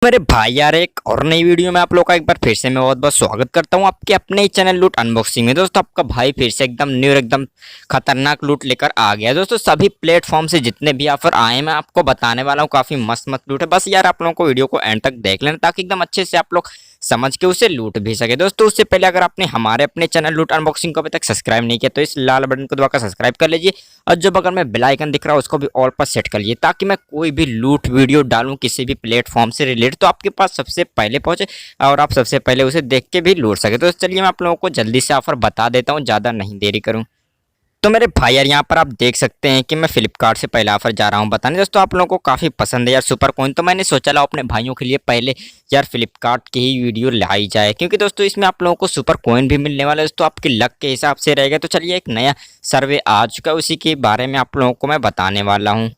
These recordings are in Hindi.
मेरे भाई यार, एक और नई वीडियो में आप लोग का एक बार फिर से मैं बहुत बहुत स्वागत करता हूं आपके अपने ही चैनल लूट अनबॉक्सिंग में। दोस्तों आपका भाई फिर से एकदम न्यू एकदम खतरनाक लूट लेकर आ गया। दोस्तों सभी प्लेटफॉर्म से जितने भी ऑफर आए मैं आपको बताने वाला हूं, काफी मस्त मस्त लूट है। बस यार आप लोगों को वीडियो को एंड तक देख लेना ताकि एकदम अच्छे से आप लोग समझ के उसे लूट भी सके। दोस्तों उससे पहले अगर आपने हमारे अपने चैनल लूट अनबॉक्सिंग को अभी तक सब्सक्राइब नहीं किया तो इस लाल बटन को दबाकर सब्सक्राइब कर लीजिए और जो बगल में बेल आइकन दिख रहा है उसको भी ऑल पर सेट कर लीजिए ताकि मैं कोई भी लूट वीडियो डालूं किसी भी प्लेटफॉर्म से रिलेटेड तो आपके पास सबसे पहले पहुंचे और आप सबसे पहले उसे देख के भी लूट सके। तो चलिए मैं आप लोगों को जल्दी से ऑफर बता देता हूँ, ज़्यादा नहीं देरी करूँ। तो मेरे भाई यार यहाँ पर आप देख सकते हैं कि मैं फ्लिपकार्ट से पहला ऑफर जा रहा हूँ बताने। दोस्तों आप लोगों को काफ़ी पसंद है यार सुपर कॉइन, तो मैंने सोचा ला अपने भाइयों के लिए पहले यार फ्लिपकार्ट की ही वीडियो लाई जाए क्योंकि दोस्तों इसमें आप लोगों को सुपर कॉइन भी मिलने वाला है। दोस्तों आपकी लक के हिसाब से रहेगा। तो चलिए एक नया सर्वे आ चुका है, उसी के बारे में आप लोगों को मैं बताने वाला हूँ।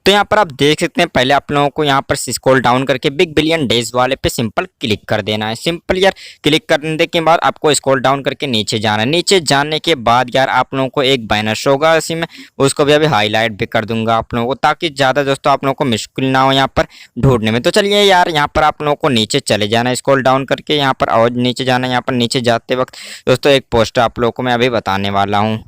तो यहाँ पर आप देख सकते हैं पहले आप लोगों को यहाँ पर स्क्रॉल डाउन करके बिग बिलियन डेज वाले पे सिंपल क्लिक कर देना है। सिंपल यार क्लिक करने के बाद आपको स्क्रॉल डाउन करके नीचे जाना है। नीचे जाने के बाद यार आप लोगों को एक बैनर शो होगा, इसी में उसको भी अभी हाईलाइट भी कर दूंगा आप लोगों को ताकि ज़्यादा दोस्तों आप लोगों को मुश्किल ना हो यहाँ पर ढूंढने में। तो चलिए यार यहाँ पर आप लोगों को नीचे चले जाना है, स्क्रॉल डाउन करके यहाँ पर और नीचे जाना है। यहाँ पर नीचे जाते वक्त दोस्तों एक पोस्टर आप लोगों को मैं अभी बताने वाला हूँ।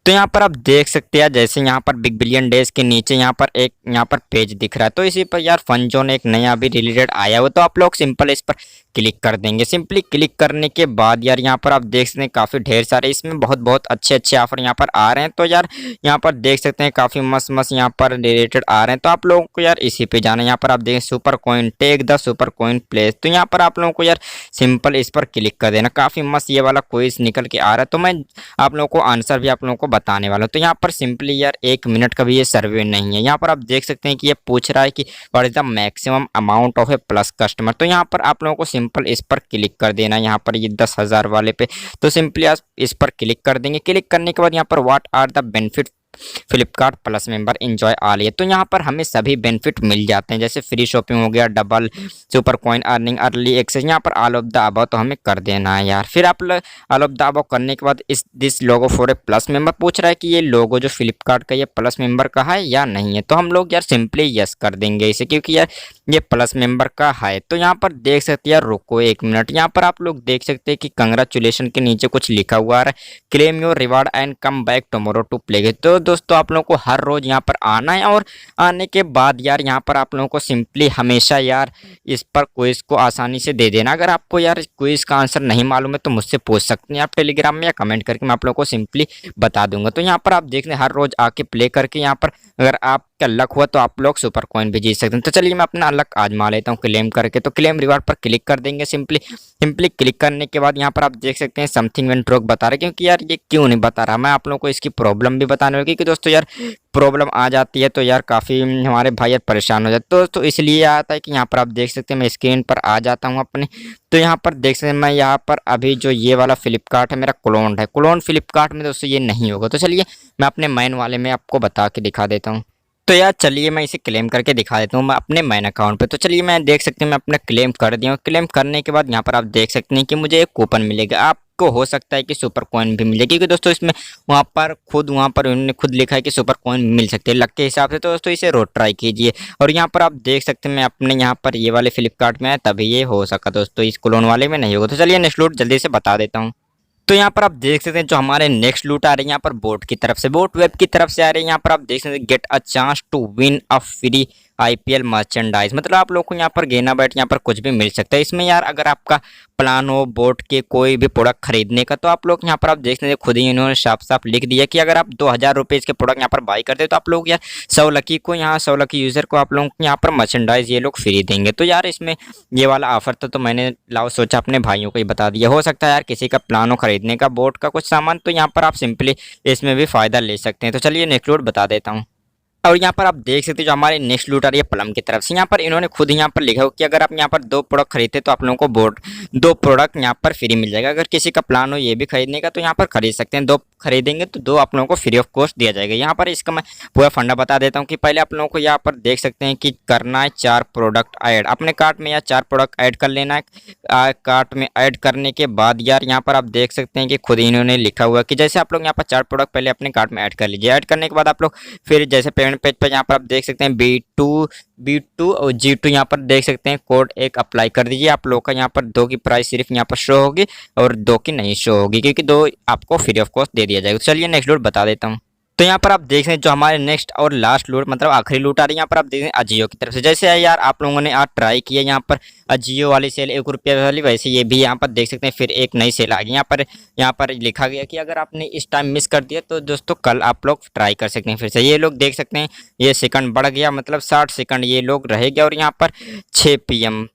तो यहाँ पर आप देख सकते हैं जैसे यहाँ पर बिग बिलियन डेज के नीचे यहाँ पर एक यहाँ पर पेज दिख रहा है, तो इसी पर यार फन जोन एक नया अभी रिलेटेड आया हुआ, तो आप लोग सिंपल इस पर क्लिक कर देंगे। सिंपली क्लिक करने के बाद यार यहाँ पर आप देख सकते हैं काफ़ी ढेर सारे इसमें बहुत बहुत अच्छे अच्छे ऑफर यहाँ पर आ रहे हैं। तो यार यहाँ पर देख सकते हैं काफ़ी मस्त मस्त यहाँ पर रिलेटेड आ रहे हैं, तो आप लोगों को यार इसी पे जाना है। यहाँ पर आप देखें super coin take the super coin place, तो यहाँ पर आप लोगों को यार सिंपल इस पर क्लिक कर देना। काफ़ी मस्त ये वाला क्विज निकल के आ रहा है, तो मैं आप लोगों को आंसर भी आप लोगों को बताने वाला हूँ। तो यहाँ पर सिंपली यार 1 मिनट का भी ये सर्वे नहीं है। यहाँ पर आप देख सकते हैं कि ये पूछ रहा है कि what is the maximum amount of A plus customer, तो यहाँ पर आप लोगों को सिंपल इस पर क्लिक कर देना है। यहाँ पर ये 10,000 वाले पे तो सिंपली आप इस पर क्लिक कर देंगे। क्लिक करने के बाद यहाँ पर what are the benefit Flipkart plus member enjoy all ये, तो यहाँ पर हमें सभी बेनिफिट मिल जाते हैं जैसे फ्री शॉपिंग हो गया, double super coin earning, early access, यहाँ पर ऑल ऑफ द अबव तो हमें कर देना है यार। फिर आप ऑल ऑफ द अबव करने के बाद इस this logo for a plus member पूछ रहा है कि ये लोगो जो फ्लिपकार्ट का ये प्लस मेंबर का है या नहीं है, तो हम लोग यार सिंपली यस कर देंगे इसे क्योंकि यार ये प्लस मेंबर का है। तो यहाँ पर देख सकते हैं यार रुको 1 मिनट, यहाँ पर आप लोग देख सकते हैं कि कंग्रेचुलेशन के नीचे कुछ लिखा हुआ है, claim your reward and come back tomorrow to play. तो दोस्तों आप लोगों को हर रोज यहाँ पर आना है और आने के बाद यार यहाँ पर आप लोगों को सिंपली हमेशा यार इस पर क्विज को आसानी से दे देना। अगर आपको यार क्विज का आंसर नहीं मालूम है तो मुझसे पूछ सकते हैं आप टेलीग्राम में या कमेंट करके, मैं आप लोगों को सिंपली बता दूंगा। तो यहाँ पर आप देख लें हर रोज आके प्ले करके यहाँ पर अगर आपका लक हुआ तो आप लोग सुपर कॉइन भी जीत सकते हैं। तो चलिए मैं अपना लक आजमा लेता हूँ क्लेम करके, तो क्लेम रिवार्ड पर क्लिक कर देंगे। सिंपली क्लिक करने के बाद यहाँ पर आप देख सकते हैं समथिंग वेंट रॉन्ग बता रहा है, क्योंकि यार ये क्यों नहीं बता रहा, मैं आप लोगों को इसकी प्रॉब्लम भी बताने वाला, क्योंकि दोस्तों यार प्रॉब्लम आ जाती है तो यार काफ़ी हमारे भाई यार परेशान हो जाते तो इसलिए आता है कि यहाँ पर आप देख सकते हैं मैं स्क्रीन पर आ जाता हूँ अपने। तो यहाँ पर देख सकते हैं मैं यहाँ पर अभी जो ये वाला फ्लिपकार्ट है मेरा क्लोन है, क्लोन फ्लिपकार्ट में दोस्तों ये नहीं होगा। तो चलिए मैं अपने मैन वाले में आपको बता के दिखा देता हूँ। तो यार चलिए मैं इसे क्लेम करके दिखा देता हूँ मैं अपने मैन अकाउंट पे। तो चलिए मैं देख सकते हैं मैं अपना क्लेम कर दिया हूँ। क्लेम करने के बाद यहाँ पर आप देख सकते हैं कि मुझे एक कूपन मिलेगा, आपको हो सकता है कि सुपर कॉइन भी मिल जाए क्योंकि दोस्तों इसमें वहाँ पर उन्होंने खुद लिखा है कि सुपर कॉइन मिल सकते हैं लक के हिसाब से। तो दोस्तों इसे रोज ट्राई कीजिए। और यहाँ पर आप देख सकते हैं मैं अपने यहाँ पर ये वाले फ्लिपकार्ट में है तभी ये हो सका दोस्तों, इस क्लोन वाले में नहीं होगा। तो चलिए नेक्स्ट लूट जल्दी से बता देता हूँ। तो यहाँ पर आप देख सकते हैं जो हमारे नेक्स्ट लूट आ रही है यहाँ पर बोट की तरफ से, बोट वेब की तरफ से आ रही है। यहाँ पर आप देख सकते हैं get a chance to win a free IPL merchandise, मतलब आप लोग को यहाँ पर गेना बैट यहाँ पर कुछ भी मिल सकता है। इसमें यार अगर आपका प्लान हो बोट के कोई भी प्रोडक्ट खरीदने का तो आप लोग यहाँ पर आप देख सकते हैं खुद ही इन्होंने साफ साफ लिख दिया कि अगर आप 2,000 रुपये के प्रोडक्ट यहाँ पर बाई करते हैं तो आप लोग यार 100 लकी को यहाँ 100 लकी यूज़र को आप लोग यहाँ पर मर्चेंडाइज ये लोग फ्री देंगे। तो यार इसमें ये वाला ऑफर तो मैंने लाओ सोचा अपने भाइयों को ही बता दिया। हो सकता है यार किसी का प्लान हो खरीदने का बोट का कुछ सामान, तो यहाँ पर आप सिंपली इसमें भी फ़ायदा ले सकते हैं। तो चलिए नेक्स्ट लूट बता देता हूँ। और यहाँ पर आप देख सकते हैं जो हमारे नेक्स्ट लूट आ रही है प्लम की तरफ से, यहाँ पर इन्होंने खुद यहाँ पर लिखा हो कि अगर आप यहाँ पर 2 प्रोडक्ट खरीदते तो आप लोगों को बोर्ड 2 प्रोडक्ट यहाँ पर फ्री मिल जाएगा। अगर किसी का प्लान हो ये भी खरीदने का तो यहाँ पर खरीद सकते हैं। 2 खरीदेंगे तो 2 आप लोगों को फ्री ऑफ कॉस्ट दिया जाएगा। यहाँ पर इसका मैं पूरा फंडा बता देता हूँ कि पहले आप लोगों को यहाँ पर देख सकते हैं कि करना है 4 प्रोडक्ट ऐड अपने कार्ट में, या 4 प्रोडक्ट ऐड कर लेना है। कार्ट में ऐड करने के बाद यार यहाँ पर आप देख सकते हैं कि खुद इन्होंने लिखा हुआ है कि जैसे आप लोग यहाँ पर 4 प्रोडक्ट पहले अपने कार्ट में ऐड कर लीजिए। ऐड करने के बाद आप लोग फिर जैसे पेमेंट पेज पर यहाँ पर आप देख सकते हैं B2 और G2 यहाँ पर देख सकते हैं कोड एक अप्लाई कर दीजिए। आप लोग का यहाँ पर 2 की प्राइस सिर्फ यहाँ पर शो होगी और 2 की नहीं शो होगी, क्योंकि 2 आपको फ्री ऑफ कॉस्ट दे दिया जाएगा। चलिए नेक्स्ट लूट बता देता हूँ। तो यहाँ पर आप देख रहे हैं जो हमारे नेक्स्ट और लास्ट लूट मतलब आखिरी लूट आ रही है। यहाँ पर आप देख रहे हैं अजियो की तरफ से। जैसे यार आप लोगों ने आज ट्राई किया यहाँ पर अजियो वाली सेल 1 रुपये वाली, वैसे ये भी यहाँ पर देख सकते हैं फिर एक नई सेल आ गई। यहाँ पर लिखा गया कि अगर आपने इस टाइम मिस कर दिया तो दोस्तों कल आप लोग ट्राई कर सकते हैं फिर से। ये लोग देख सकते हैं ये सेकंड बढ़ गया, मतलब 60 सेकंड ये लोग रहेगा। और यहाँ पर 6 PM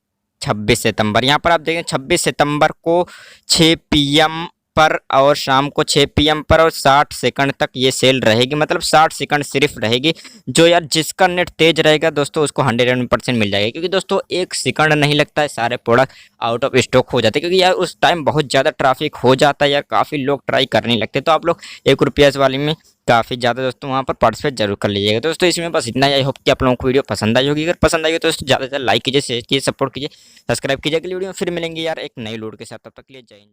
26 सितंबर, यहाँ पर आप देखें 26 सितंबर को 6 PM पर और शाम को 6 PM पर और 60 सेकंड तक ये सेल रहेगी, मतलब 60 सेकंड सिर्फ रहेगी। जो यार जिसका नेट तेज रहेगा दोस्तों उसको 100% मिल जाएगा, क्योंकि दोस्तों 1 सेकंड नहीं लगता है, सारे प्रोडक्ट आउट ऑफ स्टॉक हो जाते हैं। क्योंकि यार उस टाइम बहुत ज़्यादा ट्रैफिक हो जाता है यार, काफ़ी लोग ट्राई करने लगते। तो आप लोग 1 रुपये वाली में काफ़ी ज़्यादा दोस्तों वहाँ पर पार्टिसिपेट जरूर कर लीजिएगा। दोस्तों इसमें बस इतना ही। आई होप कि आप लोगों को वीडियो पसंद आई होगी। अगर पसंद आई हो तो दोस्तों ज़्यादा से ज़्यादा लाइक कीजिए, शेयर कीजिए, सपोर्ट कीजिए, सब्सक्राइब कीजिए। अगली वीडियो में फिर मिलेंगे यार एक नई लूट के साथ। तब तक के लिए जय हिंद।